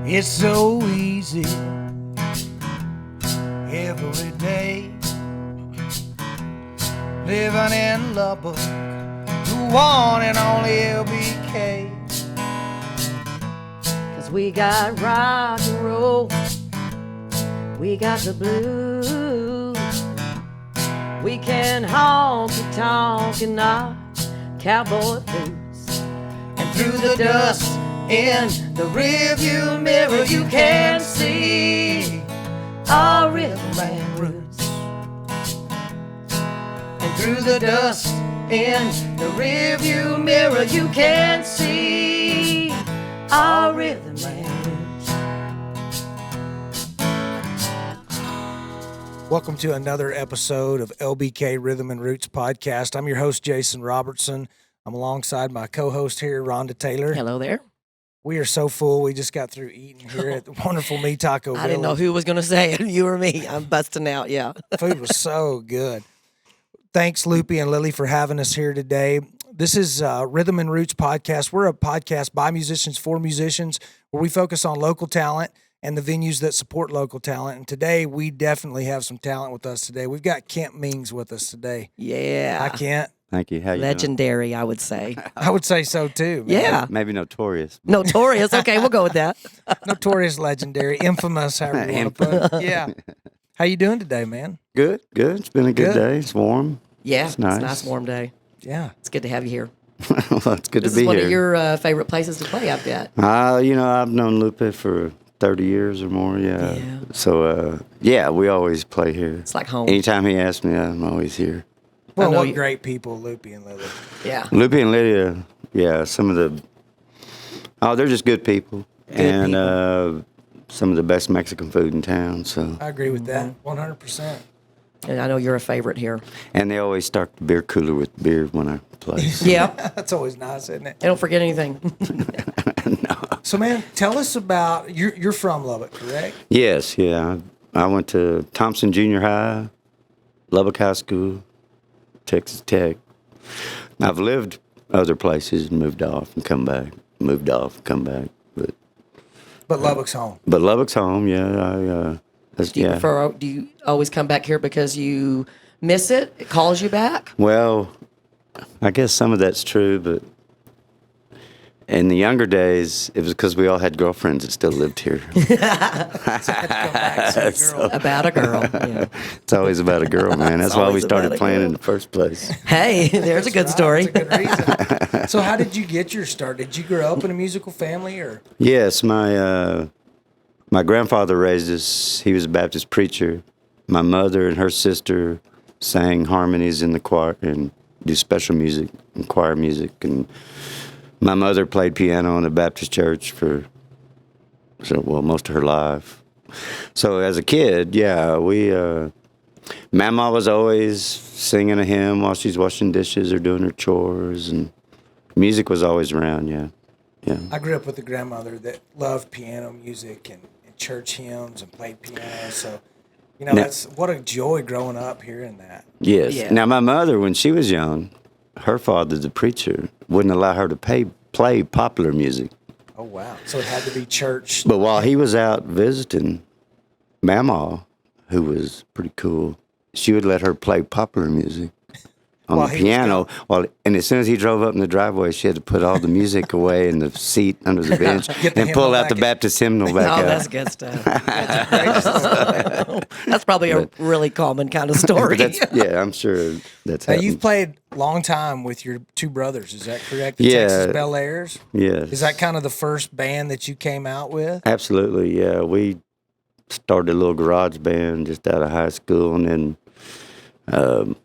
It's so easy every day, living in Lubbock, the one and only LBK. 'Cause we got rock and roll, we got the blues, we can honky tonk in our cowboy boots. And through the dust in the rearview mirror, you can see our rhythm and roots. And through the dust in the rearview mirror, you can see our rhythm and roots. Welcome to another episode of LBK Rhythm and Roots podcast. I'm your host, Jason Robertson. I'm alongside my co-host here, Rhonda Taylor. Hello there. We are so full. We just got through eating here at the wonderful Me Taco Village. I didn't know who was going to say it, you or me. I'm busting out, yeah. Food was so good. Thanks, Loopy and Lily, for having us here today. This is Rhythm and Roots podcast. We're a podcast by musicians for musicians where we focus on local talent and the venues that support local talent. And today, we definitely have some talent with us today. We've got Kent Mings with us today. Yeah. Hi, Kent. Thank you. How you Legendary, I would say. I would say so, too. Man. Yeah. Maybe notorious. Notorious. Okay, we'll go with that. Notorious, legendary, infamous, however you want to put it. Yeah. How you doing today, man? Good. It's been a good day. It's warm. Yeah, It's nice. It's a nice warm day. Yeah. It's good to have you here. Well, it's good This to be is one here. of your favorite places to play, I bet. I've known Lupe for 30 years or more. Yeah. So, we always play here. It's like home. Anytime he asks me, I'm always here. Well, know what you- great people, Loopy and Lily. Yeah. Lupe and Lydia, some of the, they're just good people. Good Some of the best Mexican food in town. So, I agree with that, 100%. And I know you're a favorite here. and they always stock the beer cooler with beer when I play. So. Yeah. That's always nice, isn't it? They don't forget anything. So, man, tell us about, you're from Lubbock, correct? Yes, yeah. I went to Thompson Junior High, Lubbock High School, Texas Tech. I've lived other places and moved off and come back. Moved off, come back. But Lubbock's home. But Lubbock's home, yeah. Do you always come back here because you miss it? It calls you back? Well, I guess some of that's true, but in the younger days, it was because we all had girlfriends that still lived here. About a girl. Yeah. It's always about a girl, man. That's why we always about started a playing girl. in the first place. Hey, there's a good story. That's a good reason. So how did you get your start? Did you grow up in a musical family, or? Yes, my grandfather raised us. He was a Baptist preacher. My mother and her sister sang harmonies in the choir and do special music and choir music. And my mother played piano in a Baptist church for most of her life. So as a kid, Mama was always singing a hymn while she's washing dishes or doing her chores, and music was always around. Yeah. I grew up with a grandmother that loved piano music and church hymns and played piano. So, that's what a joy growing up hearing that. Yes. Yeah. Now, my mother, when she was young, her father, the preacher, wouldn't allow her to play popular music. Oh, wow. So it had to be church. But while he was out visiting, Mama, who was pretty cool, she would let her play popular music on While the he was piano. And as soon as he drove up in the driveway, she had to put all the music away in the seat under the bench Get the and pull hymnal out the back. Baptist hymnal back Oh, out. that's good stuff. That's probably a really common kind of story. I'm sure that's Now, happened. you've played a long time with your two brothers. Is that correct? The Yeah. Texas Bel Airs? Yes. Is that kind of the first band that you came out with? Absolutely, yeah. We started a little garage band just out of high school, and then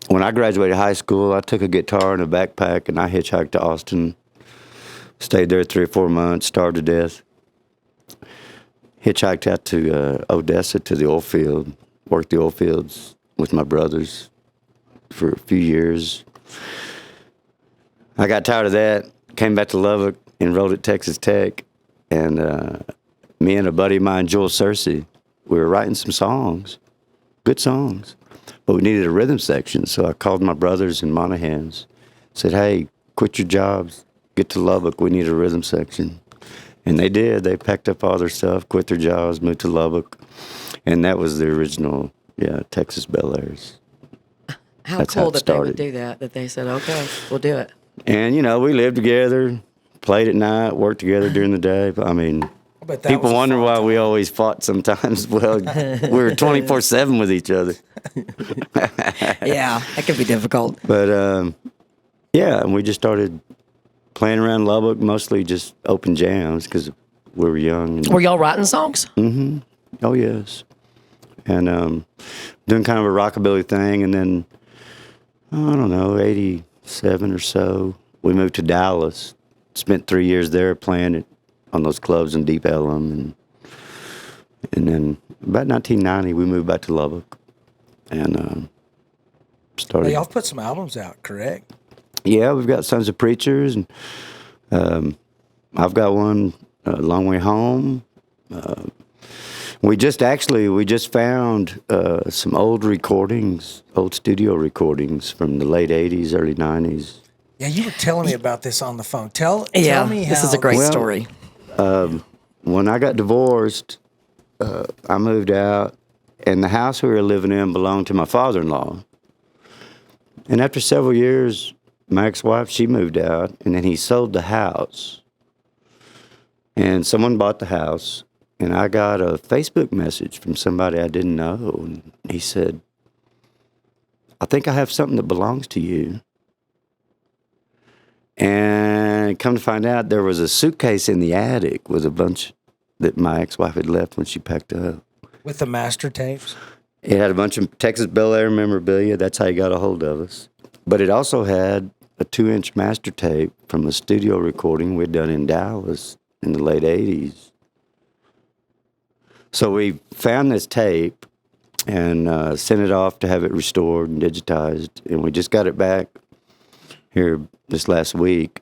when I graduated high school, I took a guitar and a backpack, and I hitchhiked to Austin. Stayed there 3 or 4 months, starved to death. Hitchhiked out to Odessa to the oil field, worked the oil fields with my brothers for a few years. I got tired of that, came back to Lubbock, enrolled at Texas Tech, and me and a buddy of mine, Joel Searcy, we were writing some songs, good songs, but we needed a rhythm section. So I called my brothers in Monahans, said, hey, quit your jobs, get to Lubbock, we need a rhythm section. And they did. They packed up all their stuff, quit their jobs, moved to Lubbock. And that was the original, Texas Bel Airs. How That's cool how it that they would started. do that. That they said, "Okay, we'll do it." And, we lived together, played at night, worked together during the day. I mean, But that people was a wonder fun why time. we always fought sometimes. Well, we were 24/7 with each other. Yeah, that could be difficult. But, and we just started playing around Lubbock, mostly just open jams because we were young. Were y'all writing songs? Oh, yes. And doing kind of a rockabilly thing. And then, I don't know, 87 or so, we moved to Dallas. Spent 3 years there playing on those clubs in Deep Ellum. And then about 1990, we moved back to Lubbock and started. Hey, y'all put some albums out, correct? Yeah, we've got Sons of Preachers. And I've got one, Long Way Home. We just found some old recordings, old studio recordings from the late 80s, early 90s. Yeah, you were telling me about this on the phone. Tell me how this is a great Well, story. When I got divorced, I moved out, and the house we were living in belonged to my father-in-law. And after several years, my ex-wife, she moved out, and then he sold the house. And someone bought the house. And I got a Facebook message from somebody I didn't know. And he said, "I think I have something that belongs to you." And come to find out, there was a suitcase in the attic with a bunch that my ex-wife had left when she packed up. with the master tapes? It had a bunch of Texas Bel Air memorabilia. That's how he got a hold of us. But it also had a 2-inch master tape from a studio recording we'd done in Dallas in the late 80s. So we found this tape and sent it off to have it restored and digitized. And we just got it back here this last week.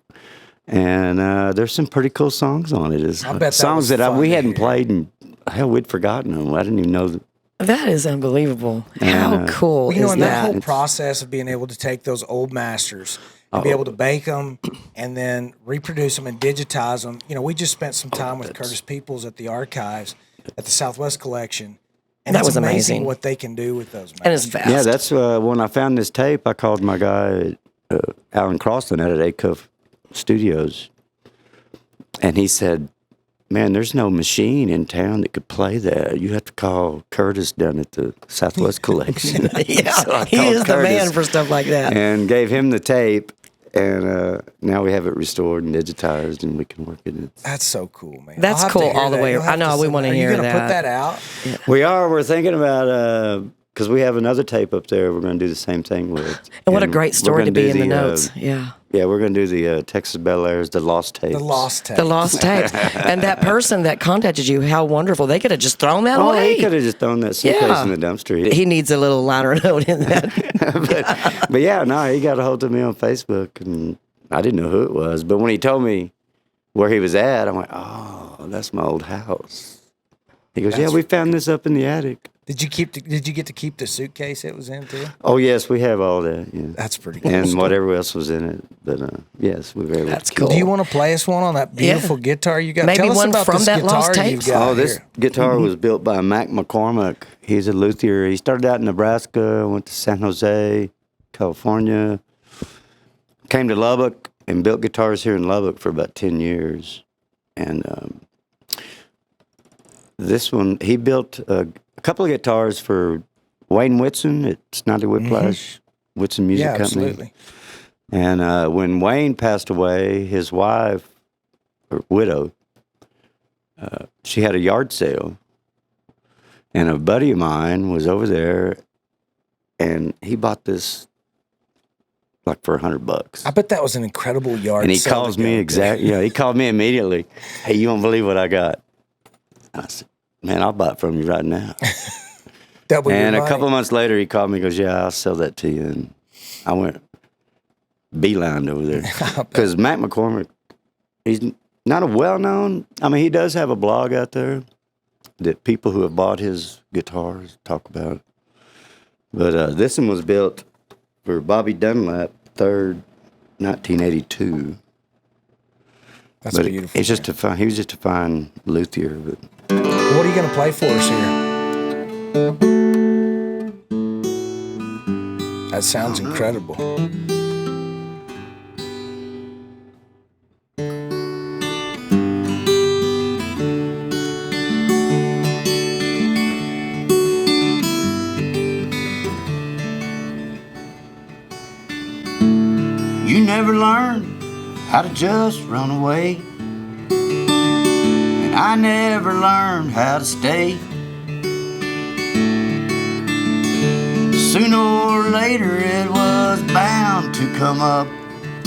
And there's some pretty cool songs on it. It's I bet that songs was that fun we to hadn't hear. played, and hell, we'd forgotten them. I didn't even know that. That is unbelievable. How And, cool You know, is and that that? whole process of being able to take those old masters and be able to bake them and then reproduce them and digitize them. You know, we just spent some time with Curtis Peoples at the archives at the Southwest Collection. And That it's was amazing. what they can do with those masters. And it's fast. Yeah, that's when I found this tape. I called my guy, Alan Crosland, out at Acuff Studios. And he said, "Man, there's no machine in town that could play that. You have to call Curtis down at the Southwest Collection." Yeah, So I he called is the man Curtis for stuff like that. and gave him the tape. And now we have it restored and digitized, and we can work it. That's so cool, man. That's I'll have to cool hear all the that. way. You'll have I know, to we send wanna that. hear Are you going to put that. that out? We're thinking about, because we have another tape up there we're going to do the same thing with. And what a great we're story to gonna be do in the the, notes. Yeah. Yeah, we're going to do the Texas Bel Airs, the Lost Tapes. The Lost Tape. The lost tapes. And that person that contacted you, how wonderful. They could have just thrown that Oh, away. he could have just thrown that suitcase Yeah. in the dumpster. He needs a little liner note in that. But yeah, no, he got a hold of me on Facebook, and I didn't know who it was. But when he told me where he was at, I'm like, oh, that's my old house. He goes, yeah, we found this up in the attic. Did you get to keep the suitcase it was in too? Oh, yes, we have all that. Yeah. That's pretty cool. And whatever else was in it. But yes, we were able That's to cool. Do you want to play us one on that beautiful guitar you got? Maybe Tell us one about from this that guitar Lost you've Tapes? got Oh, this here. guitar was built by Mac McCormick. He's a luthier. He started out in Nebraska, went to San Jose, California, came to Lubbock and built guitars here in Lubbock for about 10 years. And this one, he built a couple of guitars for Wayne Whitson at Snotty Whiplash, Whitson Music Yeah, Company. absolutely. And when Wayne passed away, his wife, or widow, she had a yard sale. And a buddy of mine was over there, and he bought this like for $100. I bet that was an incredible yard. And he sale calls to me go to. he called me immediately. Hey, you won't believe what I got. I said, man, I'll buy it from you right now. Double your And a money. couple of months later, he called me and goes, yeah, I'll sell that to you. And I went beeline over there. Because Mac McCormick, he's not a well-known, I mean, he does have a blog out there that people who have bought his guitars talk about. But this one was built for Bobby Dunlap, 3rd, 1982. That's but beautiful. It's just he was just a fine luthier. But What are you going to play for us here? That sounds incredible. you never learn how to just run away, and I never learned how to stay. Sooner or later it was bound to come up.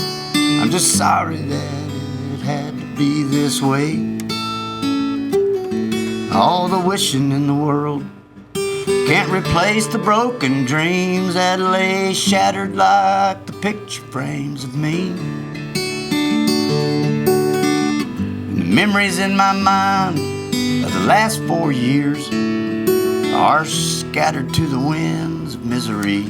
I'm just sorry that it had to be this way. All the wishing in the world can't replace the broken dreams that lay shattered like the picture frames of me. And the memories in my mind of the last 4 years are scattered to the winds of misery.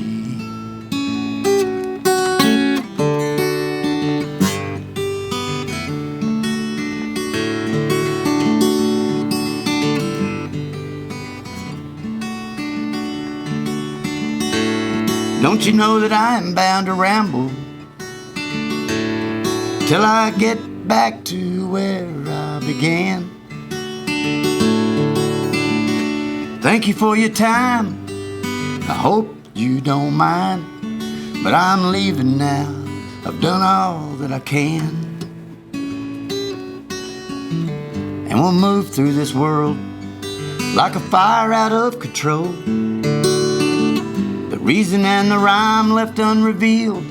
Don't you know that I am bound to ramble till I get back to where I began? Thank you for your time, I hope you don't mind, but I'm leaving now, I've done all that I can. And we'll move through this world like a fire out of control. The reason and the rhyme left unrevealed,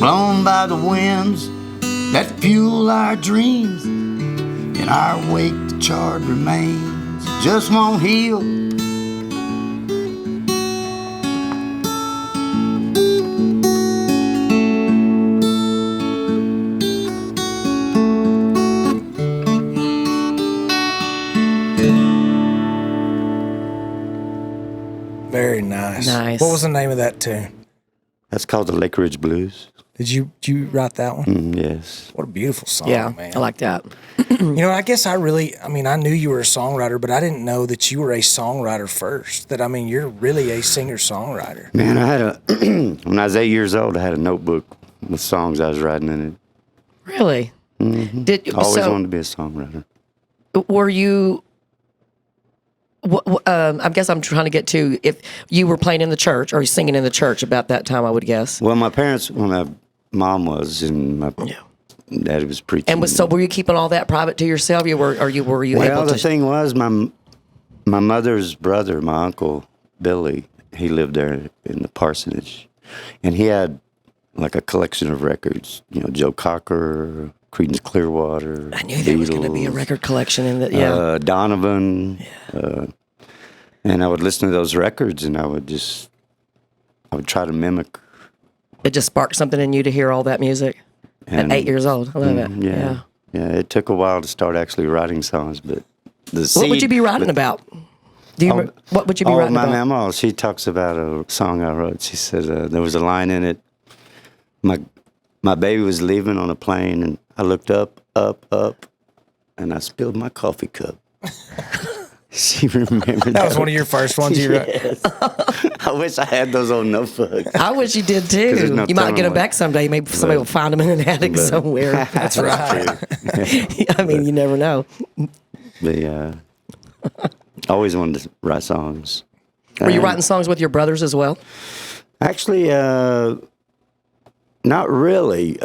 blown by the winds that fuel our dreams. In our wake the charred remains just won't heal. Very nice. Nice. What was the name of that tune? That's called the Lake Ridge Blues. Did you write that one? Yes. What a beautiful song, Yeah, man. I like that. You know, I guess I knew you were a songwriter, but I didn't know that you were a songwriter first. That, I mean, you're really a singer-songwriter. Man, I had when I was 8 years old, I had a notebook with songs I was writing in it. Really? Did I always wanted to be a songwriter. Were you? I guess I'm trying to get to if you were playing in the church or singing in the church about that time. I would guess. Well, my parents, when my mom was, and my dad was preaching. And so, were you keeping all that private to yourself? Were you Well, able to? the thing was, my mother's brother, my uncle Billy, he lived there in the parsonage, and he had like a collection of records. You know, Joe Cocker, Creedence Clearwater. I knew there was going to be a record collection in that. Yeah. Donovan. And I would listen to those records, and I would try to mimic. It just sparked something in you to hear all that music And, at 8 years old. I love it. Yeah. It took a while to start actually writing songs, but What would you be writing about? Do you remember, what would you be writing my about? mama, she talks about a song I wrote. She said there was a line in it. My baby was leaving on a plane, and I looked up, and I spilled my coffee cup. She remembered That was one of your first ones you wrote? Yes. I wish I had those old notebooks. I wish you did too. there's no You might get them telling back someday. Maybe somebody will find them in an attic somewhere. That's right. I mean, you never know. But I always wanted to write songs. Were you writing songs with your brothers as well? Actually, not really.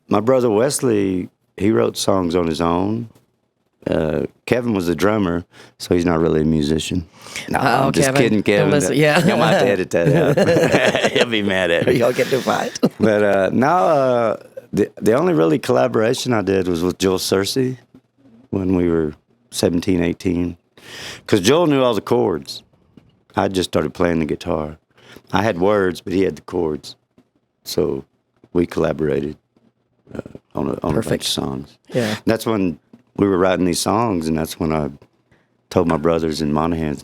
My brother Wesley, he wrote songs on his own. Kevin was a drummer, so he's not really a musician. No, I'm just Kevin. kidding, Kevin. Listen, yeah. I might have to edit that out. He'll be mad at me. Y'all get to fight. But the only really collaboration I did was with Joel Searcy when we were 17, 18. Because Joel knew all the chords. I just started playing the guitar. I had words, but he had the chords. So we collaborated on a bunch of songs. Yeah. That's when we were writing these songs, and that's when I told my brothers in Monaghan,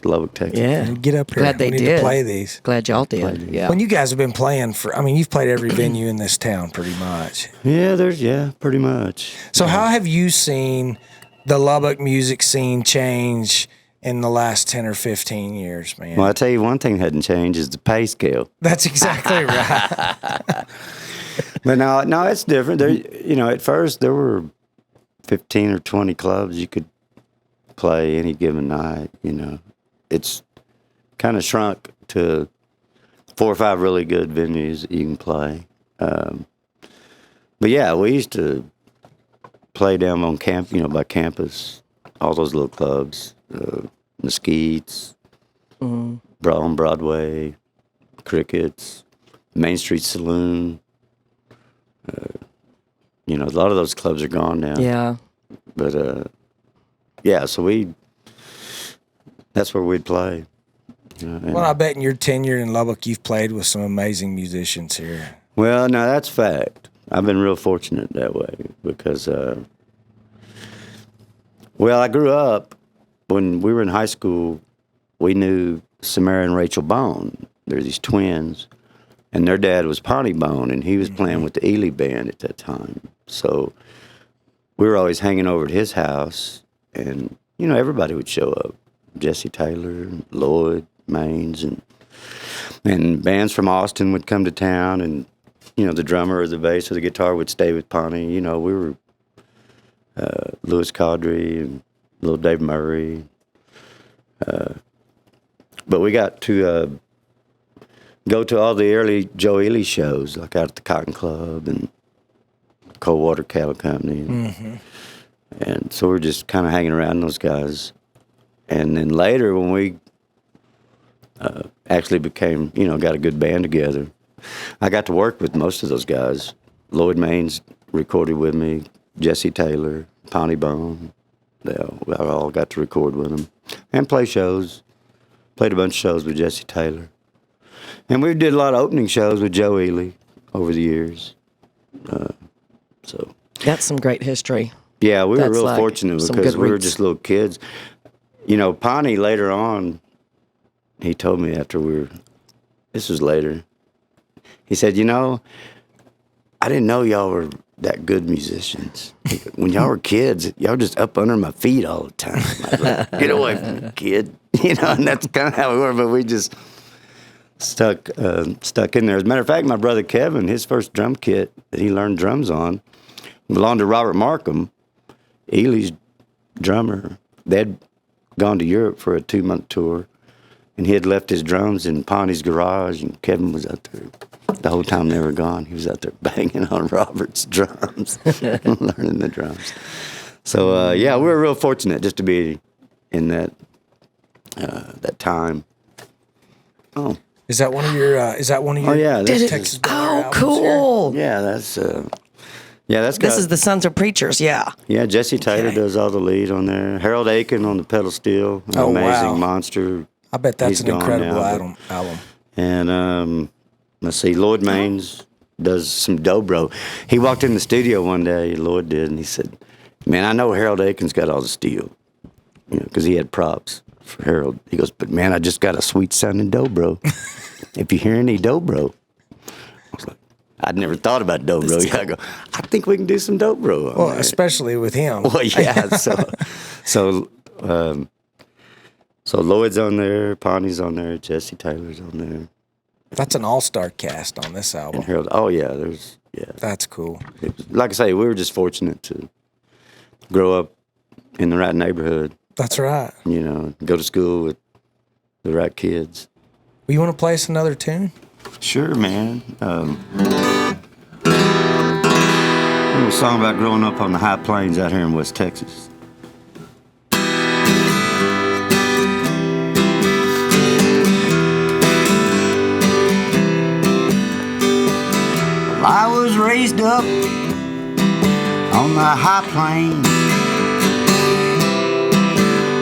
Lubbock, Texas. Yeah. Get up here. Glad they we need did. to play these. Glad y'all did. Yeah. When you guys have been playing you've played every venue in this town pretty much. Yeah, pretty much. So how have you seen the Lubbock music scene change in the last 10 or 15 years, man? Well, I tell you, one thing hadn't changed is the pay scale. That's exactly right. But no, it's different. There, at first there were 15 or 20 clubs you could play any given night. It's kind of shrunk to 4 or 5 really good venues that you can play. But yeah, we used to play down on by campus, all those little clubs, Mesquites, on Broadway, Crickets, Main Street Saloon. A lot of those clubs are gone now. Yeah. But yeah, so that's where we'd play. Well, I bet in your tenure in Lubbock, you've played with some amazing musicians here. Well, no, that's fact. I've been real fortunate that way because, I grew up when we were in high school. We knew Samara and Rachel Bone. They're these twins, and their dad was Pawnee Bone, and he was playing with the Ely band at that time. So we were always hanging over at his house, and everybody would show up. Jesse Taylor, Lloyd, Maines, and bands from Austin would come to town, and the drummer or the bass or the guitar would stay with Pawnee. We were Louis Caudry and little Dave Murray. But we got to go to all the early Joe Ely shows, like out at the Cotton Club and Coldwater Cattle Company. And so we're just kind of hanging around those guys. And then later when we actually became, got a good band together, I got to work with most of those guys. Lloyd Maines recorded with me, Jesse Taylor, Pawnee Bone. I all got to record with them and play shows. Played a bunch of shows with Jesse Taylor. And we did a lot of opening shows with Joe Ely over the years. So That's some great history. yeah, we were That's real like fortunate some because good we were roots. just little kids. Pawnee later on, he told me this was later, he said, I didn't know y'all were that good musicians. When y'all were kids, y'all just up under my feet all the time. I was like, get away from me, kid. And that's kind of how we were, but we just stuck in there. As a matter of fact, my brother Kevin, his first drum kit that he learned drums on belonged to Robert Markham, Ely's drummer. They'd gone to Europe for a 2-month tour, and he had left his drums in Pawnee's garage, and Kevin was out there the whole time they were gone. He was out there banging on Robert's drums, learning the drums. So, yeah, we were real fortunate just to be in that time. Oh. Is that one of your? Oh, yeah. Texas Bel Air albums Cool. Yeah, that's This is the Sons of Preachers, yeah. Yeah, Jesse Taylor does all the lead on there. Harold Aiken on the pedal steel, an Oh, amazing wow. monster. I bet that's He's an gone incredible now, album. And let's see, Lloyd Maines does some dobro. He walked in the studio one day, Lloyd did, and he said, "Man, I know Harold Aiken's got all the steel, because he had props for Harold." He goes, "But man, I just got a sweet sounding dobro. If you hear any dobro," I was like, I'd never thought about dobro. I go, I think we can do some dobro. Well, especially with him. Well, yeah. So Lloyd's on there, Pawnee's on there, Jesse Taylor's on there, That's an all-star cast on this album. and Harold. Oh yeah, That's cool. Like I say, we were just fortunate to grow up in the right neighborhood. That's right. Go to school with the right kids. Well, you want to play us another tune? Sure, man. A little song about growing up on the high plains out here in West Texas. I was raised up on the high plains,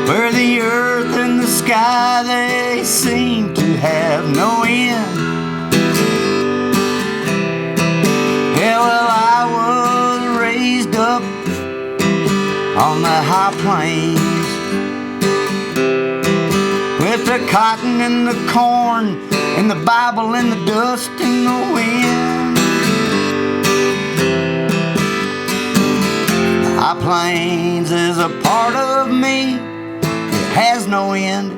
where the earth and the sky, they seem to have no end. Yeah, well, I was raised up on the high plains, the cotton and the corn, and the Bible and the dust and the wind. The high plains is a part of me that has no end.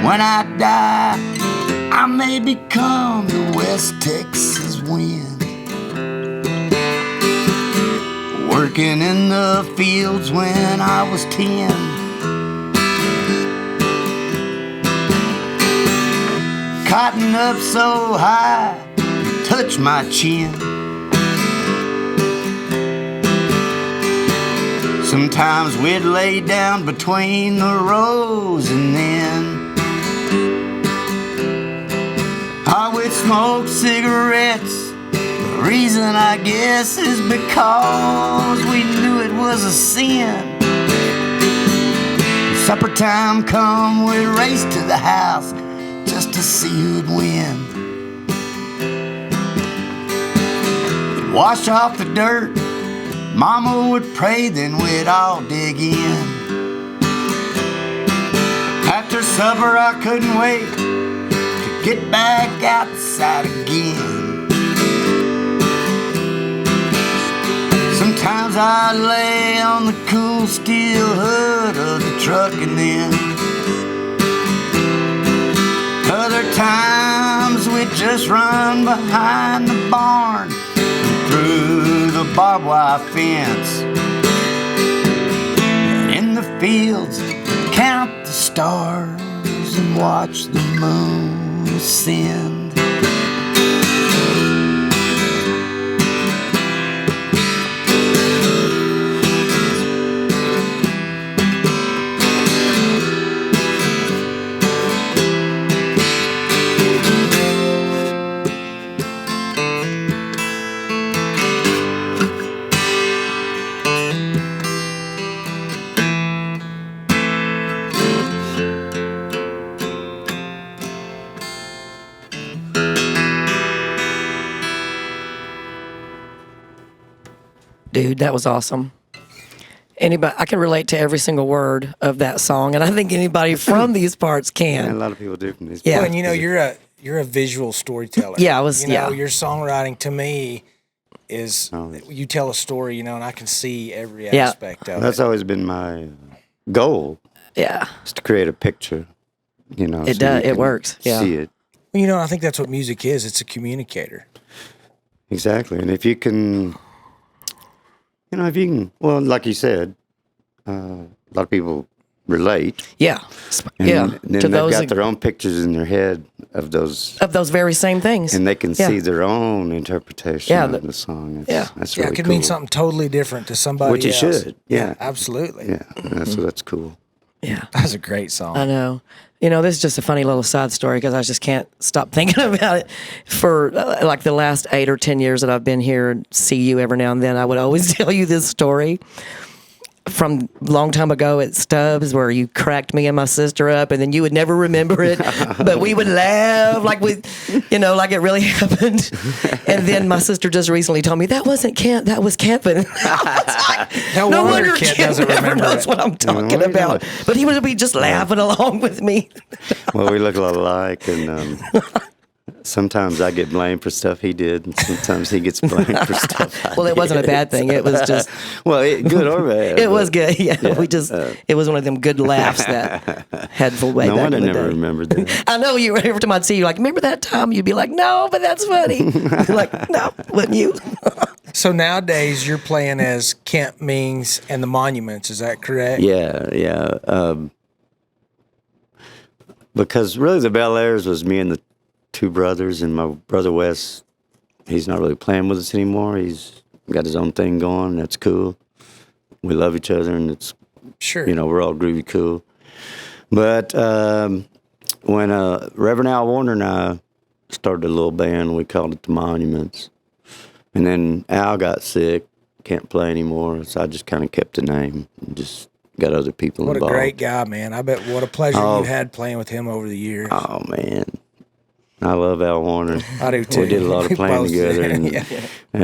When I die, I may become the West Texas wind, working in the fields when I was 10. Cotton up so high, touch my chin. Sometimes we'd lay down between the rows, and then I would smoke cigarettes. The reason, I guess, is because we knew it was a sin. When supper time come, we'd race to the house just to see who'd win. We'd wash off the dirt, Mama would pray, then we'd all dig in. After supper, I couldn't wait to get back outside again. Sometimes I'd lay on the cool steel hood of the truck, and then other times we'd just run behind the barn through the barbed wire fence, and in the fields count the stars and watch the moon ascend. Dude, that was awesome. Anybody, I can relate to every single word of that song, and I think anybody from these parts can. Yeah, a lot of people do from these Yeah. Well, parts. and you're a visual storyteller. Yeah, I was- You know, yeah. your songwriting to me is you tell a story, you know, and I can see every aspect of That's it. always been my goal, Yeah, is to create a picture. You know, It so does. you It can works. Yeah. see it. You know, I think that's what music is. It's a communicator. Exactly. And if you can, well, like you said, a lot of people relate. yeah, And yeah. then To they've those got their own pictures in their head of those, very same things, and they can Yeah. see their own interpretation Yeah, of the song. yeah. That's Yeah, really it could cool. mean something totally different to somebody Which it else. should. Yeah. absolutely. Yeah, that's cool. Yeah, That's a great song. I know. You know, this is just a funny little side story because I just can't stop thinking about it. For like the last 8 or 10 years that I've been here and see you every now and then, I would always tell you this story from a long time ago at Stubbs where you cracked me and my sister up, and then you would never remember it, but we would laugh like like it really happened. And then my sister just recently told me that wasn't Kent, that was Kevin. No wonder Kent Kent doesn't never remember knows it. what I'm talking Yeah, about. But he would be just laughing along with me. Well, we look a lot alike, and sometimes I get blamed for stuff he did, and sometimes he gets blamed for stuff I Well, it wasn't a did. bad thing. It was just, Well, good or bad. it was but good. Yeah, we just, it was one of them good laughs that had full way No back wonder I in the never day. remembered that. I know you. Every time I'd see you, like, remember that time? You'd be like, no, but that's funny. Like, no, wouldn't you? So nowadays you're playing as Kent Mings and the Monuments. Is that correct? Yeah. Because really the Bel Airs was me and the two brothers, and my brother Wes, he's not really playing with us anymore. He's got his own thing going. That's cool. We love each other, and it's, Sure. we're all groovy cool. But when Reverend Al Warner and I started a little band, we called it the Monuments. And then Al got sick, can't play anymore, so I just kind of kept the name and just got other people What involved. a great guy, man. I bet what a pleasure Oh. you had playing with him over the years. Oh, man. I love Al Warner. I do too. We did a lot of We playing both together, did. and Yeah.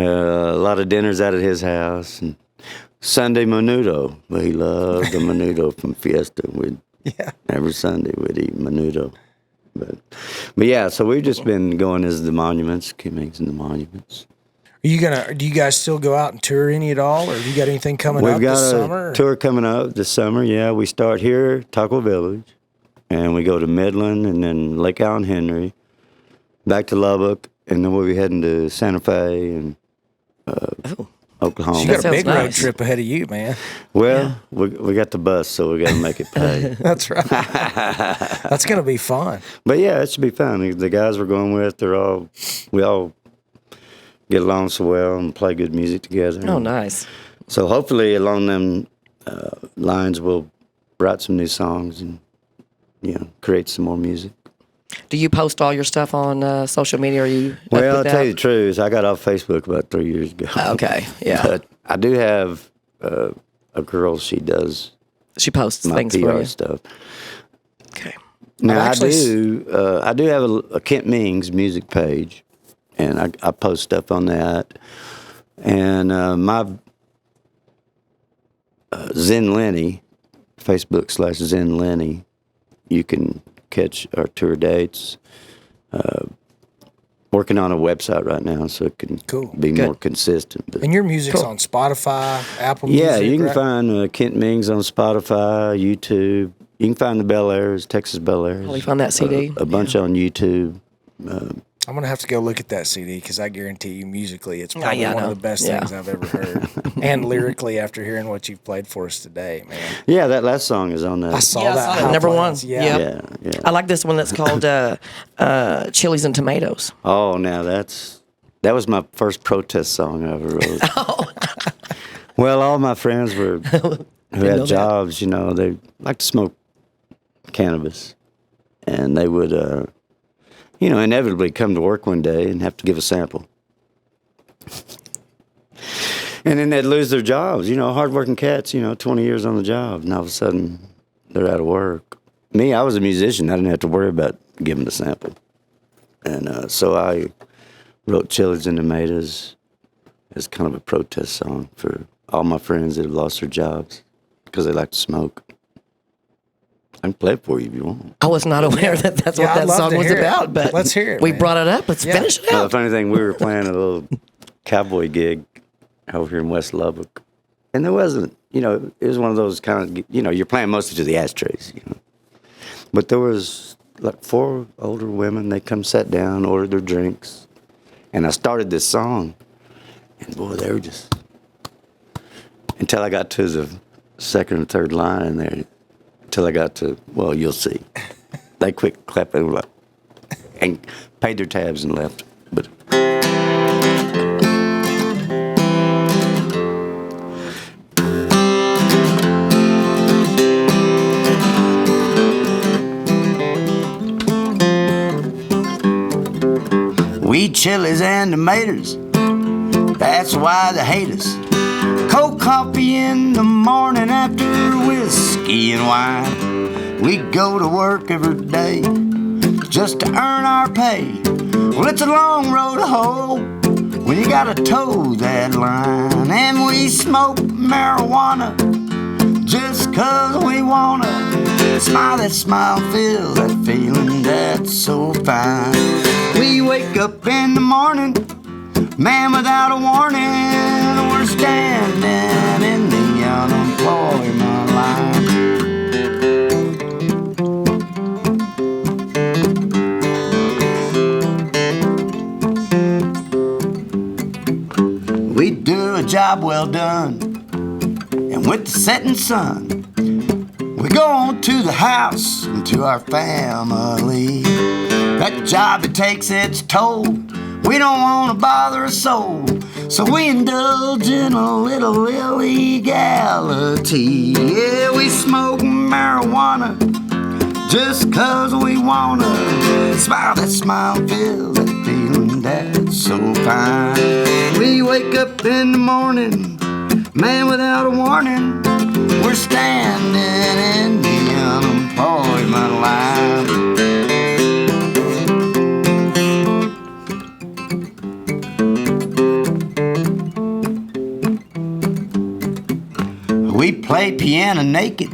a lot of dinners out at his house. And Sunday menudo. But he loved the menudo from Fiesta. Yeah. Every Sunday we'd eat menudo. But yeah, so we've just been going as the Monuments, Kent Mings and the Monuments. Do you guys still go out and tour any at all, or have you got anything coming We've up got this a summer? tour coming up this summer. Yeah, we start here, Taco Village, and we go to Midland, and then Lake Allen Henry, back to Lubbock, and then we'll be heading to Santa Fe and Oklahoma. You got a sounds big road nice. trip ahead of you, man. Well, we got the bus, so we got to make it pay. That's right. That's going to be fun. But yeah, it should be fun. The guys we're going with, we all get along so well and play good music together. Oh, nice. So hopefully along them lines, we'll write some new songs and, create some more music. Do you post all your stuff on social media? Or are you? up Well, I'll with tell that? you the truth. I got off Facebook about 3 years ago. Okay, yeah. But I do have a girl, she does She posts my things PR for you. stuff. Okay. Now, I've actually I do have a Kent Mings music page, and I post stuff on that. And my Zen Lenny, Facebook/Zen Lenny, you can catch our tour dates. Working on a website right now, so it can Cool. be Good. more consistent. But And your music's Cool. on Spotify, Apple Music. yeah, you can right? find Kent Mings on Spotify, YouTube. You can find the Bel Airs, Texas Bel Airs. Probably find that CD. A bunch on YouTube. I'm going to have to go look at that CD because I guarantee you musically it's probably yeah, I one of know. the best Yeah. things I've ever heard. And lyrically, after hearing what you've played for us today, man. Yeah, that last song is on that. I saw Yeah, I that. saw that. High Number Plains. one. Yeah. Yep. Yeah. I like this one that's called Chilies and Tomatoes. Oh, now that was my first protest song I ever wrote. Well, all my friends who know had that. jobs, they like to smoke cannabis, and they would, inevitably come to work one day and have to give a sample. And then they'd lose their jobs, hardworking cats, 20 years on the job, and all of a sudden they're out of work. Me, I was a musician. I didn't have to worry about giving the sample. And so I wrote Chilies and Tomatoes as kind of a protest song for all my friends that have lost their jobs because they like to smoke. I can play it for you if you want. I was not aware that that's Yeah, what I'd that love song to was hear it. about, but Let's hear it, We man. brought it up. Let's Yeah. finish it Well, the out. funny thing, we were playing a little cowboy gig over here in West Lubbock, and there wasn't, it was one of those kind of, you're playing mostly to the ashtrays, But there was like 4 older women. They come sat down, ordered their drinks, and I started this song, and boy, they were just, until I got to the second or third line in there, until I got to, well, you'll see. They quit clapping and paid their tabs and left. But we eat chilies and tomatoes, that's why they hate us. Cold coffee in the morning after whiskey and wine. We go to work every day just to earn our pay. Well, it's a long road to hoe when you gotta toe that line. And we smoke marijuana just 'cause we wanna. Smile that smile, feel that feeling that's so fine. We wake up in the morning, man, without a warning. We're standing in the unemployment line. We do a job well done, and with the setting sun, we go on to the house and to our family. That job, it takes its toll. We don't want to bother a soul, so we indulge in a little illegality. Yeah, we smoke marijuana just 'cause we wanna. Smile that smile, feel that feeling that's so fine. We wake up in the morning, man, without a warning. We're standing in the unemployment line. Indiana naked.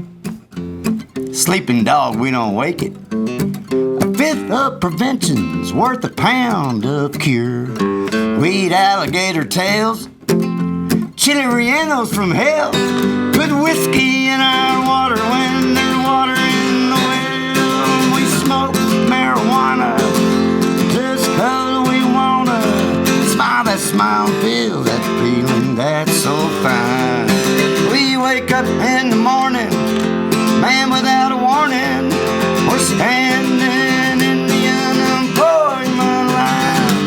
Sleeping dog, we don't wake it. A fifth of prevention's worth a pound of cure. We eat alligator tails, chili rellenos from hell. Put whiskey in our water when there's water in the well. We smoke marijuana just 'cause we wanna. Smile that smile, feel that feeling that's so fine. We wake up in the morning, man, without a warning. We're standing in the unemployment line.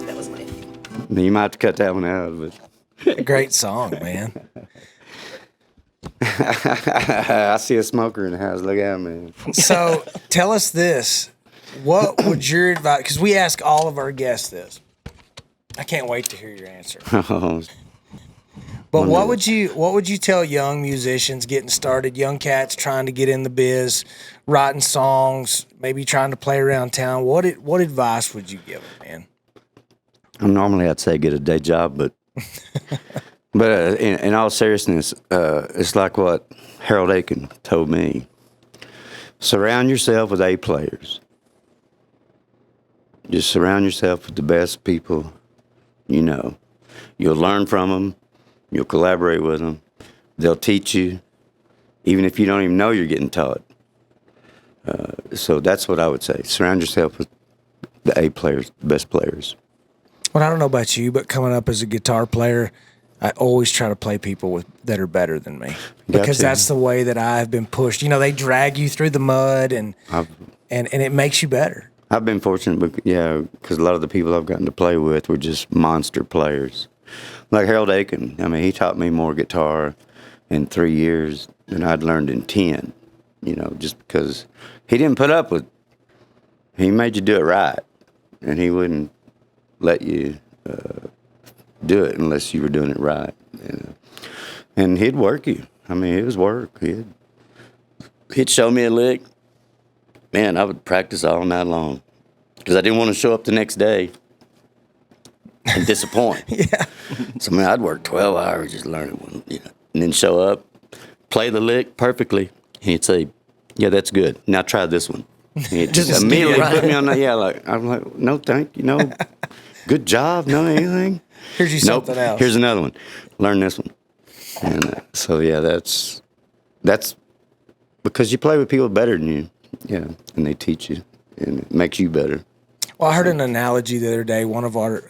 That was my. You might have to cut that one out, but Great song, man. I see a smoker in the house. Look out, man. So tell us this. What would your advice, because we ask all of our guests this. I can't wait to hear your answer. But what would you tell young musicians getting started, young cats trying to get in the biz, writing songs, maybe trying to play around town? What advice would you give them, man? Normally I'd say get a day job, but in all seriousness, it's like what Harold Aiken told me. Surround yourself with A players. Just surround yourself with the best people you know. You'll learn from them. You'll collaborate with them. They'll teach you, even if you don't even know you're getting taught. So that's what I would say. Surround yourself with the A players, the best players. Well, I don't know about you, but coming up as a guitar player, I always try to play people that are better than me because that's the way that I've been pushed. You know, they drag you through the mud and it makes you better. I've been fortunate, because a lot of the people I've gotten to play with were just monster players. Like Harold Aiken, I mean, he taught me more guitar in 3 years than I'd learned in 10, just because he didn't put up with, he made you do it right, and he wouldn't let you do it unless you were doing it right. And he'd work you. I mean, it was work. He'd show me a lick. Man, I would practice all night long because I didn't want to show up the next day and disappoint. Yeah. So, man, I'd work 12 hours just learning one, and then show up, play the lick perfectly, and he'd say, yeah, that's good. Now try this one. And he'd just immediately put me on that. Yeah, I'm like, no, thank you. Good job, no anything. Here's you something else. Here's another one. Learn this one. And so, yeah, that's because you play with people better than you. Yeah, and they teach you, and it makes you better. Well, I heard an analogy the other day. One of our,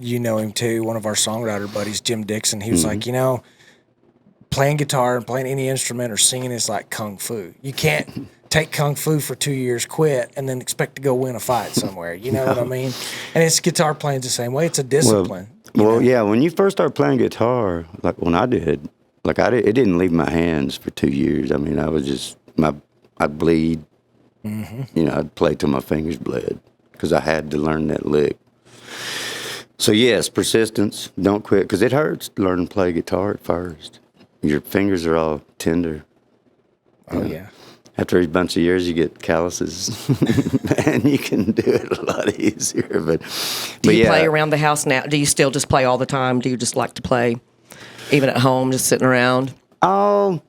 you know him too, one of our songwriter buddies, Jim Dixon, he was like, playing guitar and playing any instrument or singing is like kung fu. You can't take kung fu for 2 years, quit, and then expect to go win a fight somewhere. You know what I mean? And it's guitar playing the same way. It's a discipline. Well, yeah, when you first start playing guitar, like when I did, it didn't leave my hands for 2 years. I mean, I was just, I'd bleed. Mm-hmm. I'd play till my fingers bled because I had to learn that lick. So, yes, persistence. Don't quit because it hurts to learn to play guitar at first. Your fingers are all tender. Oh, yeah. After a bunch of years, you get calluses, and you can do it a lot easier. But do you play around the house now? Do you still just play all the time? Do you just like to play even at home, just sitting around? Oh,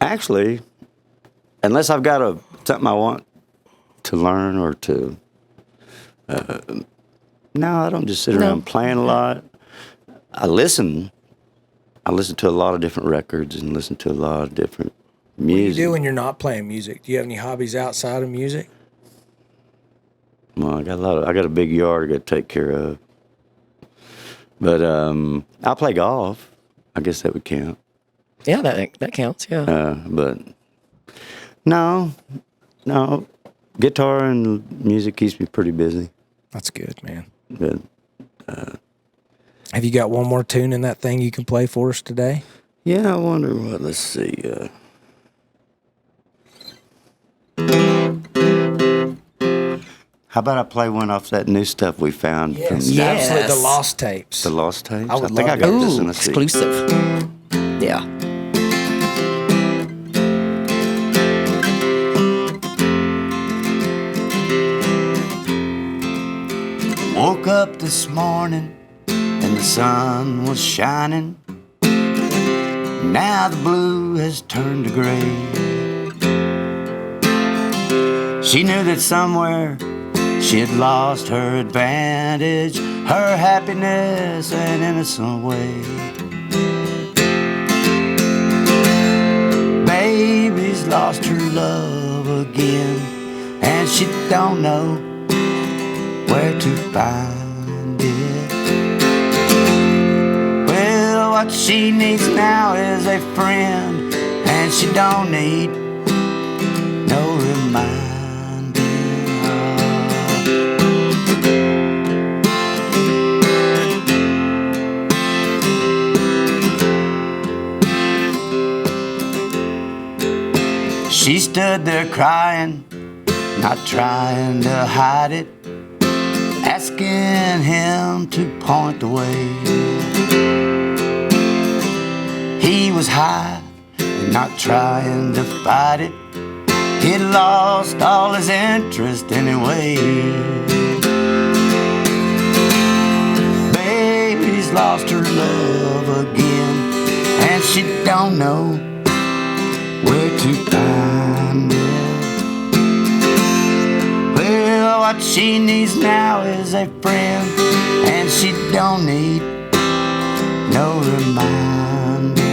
actually, unless I've got something I want to learn or to, no, I don't just sit around playing a lot. I listen to a lot of different records and listen to a lot of different music. What do you do when you're not playing music? Do you have any hobbies outside of music? Well, I got a big yard I got to take care of. But I play golf. I guess that would count. Yeah, that counts, yeah. But no. Guitar and music keeps me pretty busy. That's good, man. Good. Have you got one more tune in that thing you can play for us today? Yeah, I wonder what. Let's see. How about I play one off that new stuff we found? Yes, absolutely. The Lost Tapes. The Lost Tapes? I would think I got this in a CD. Exclusive. Yeah. Woke up this morning and the sun was shining. Now the blue has turned to gray. She knew that somewhere she had lost her advantage, her happiness and innocent way. Baby's lost her love again, and she don't know where to find it. Well, what she needs now is a friend, and she don't need no reminder. She stood there crying, not trying to hide it, asking him to point the way. He was high and not trying to fight it. He'd lost all his interest anyway. Baby's lost her love again, and she don't know where to find it. Well, what she needs now is a friend, and she don't need no reminder.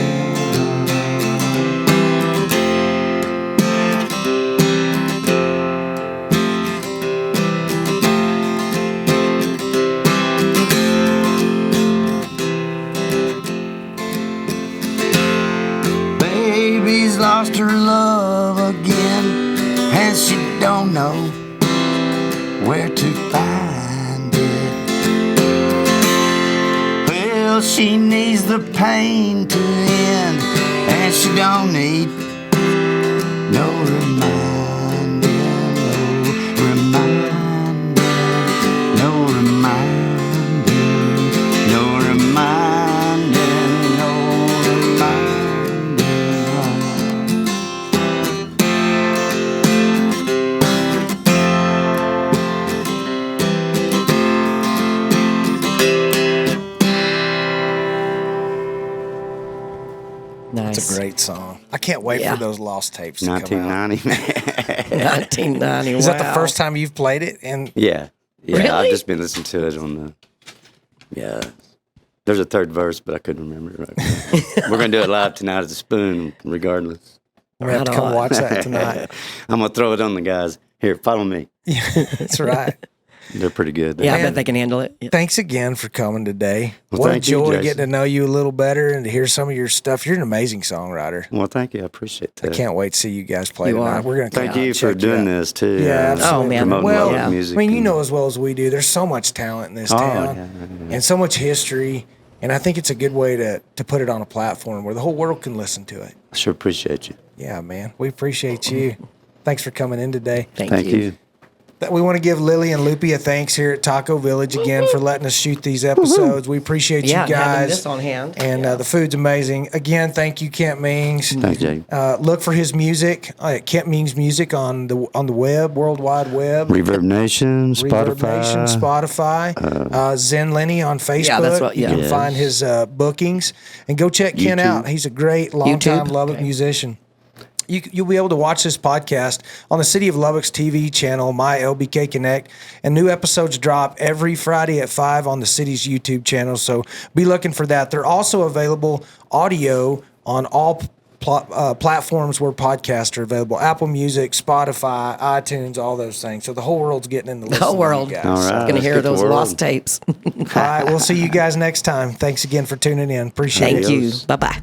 Baby's lost her love again, and she don't know where to find it. Well, she needs the pain to end, and she don't need no reminder, no reminder, no reminder, no reminder, no reminder. Nice. It's a great song. I can't wait Yeah. for those lost tapes to come out. 1990, man. 1990. Is that the wow. first time you've played it? And Yeah. Yeah, Really? I've just been listening to it on the. Yeah. There's a third verse, but I couldn't remember it right now. We're going to do it live tonight at the Spoon, regardless. we have to Right come on. watch that tonight. I'm going to throw it on the guys. Here, follow me. That's right. They're pretty good. Yeah, I Man. bet they can handle it. Yeah. Thanks again for coming today. Well, what a thank you, joy Jason. getting to know you a little better and to hear some of your stuff. You're an amazing songwriter. Well, thank you. I appreciate that. I can't wait to see you guys play You tonight. are. We're going to Thank you for doing this, too. Yeah, absolutely. Oh, man. Promoting Well, local yeah. music. I mean, you and- know as well as we do, there's so much talent in this town yeah. and so much history. And I think it's a good way to put it on a platform where the whole world can listen to it. I sure appreciate you. Yeah, man. We appreciate you. Thanks for coming in today. Thank you. We want to give Lily and Loopy a thanks here at Taco Village again for letting us shoot these episodes. We appreciate Yeah, you and having guys. this on hand. And the food's amazing. Again, thank you, Kent Mings. Thanks, Jay. Look for his music, Kent Mings music on the web, World Wide Web. Reverb Nation, Reverb Nation, Spotify. Spotify, Zen Lenny on Facebook. that's what- You can Yes. find his bookings and go check Ken YouTube. out. He's a great longtime YouTube? Lubbock Okay. musician. You'll be able to watch this podcast on the City of Lubbock's TV channel, My LBK Connect, and new episodes drop every Friday at 5 on the city's YouTube channel. So be looking for that. They're also available audio on all platforms where podcasts are available: Apple Music, Spotify, iTunes, all those things. So the whole world's getting in the list. The whole world. Guys. All right. Going to let's hear get the those world. lost tapes. All right. We'll see you guys next time. Thanks again for tuning in. Appreciate it. Thank you. Adios. Bye-bye.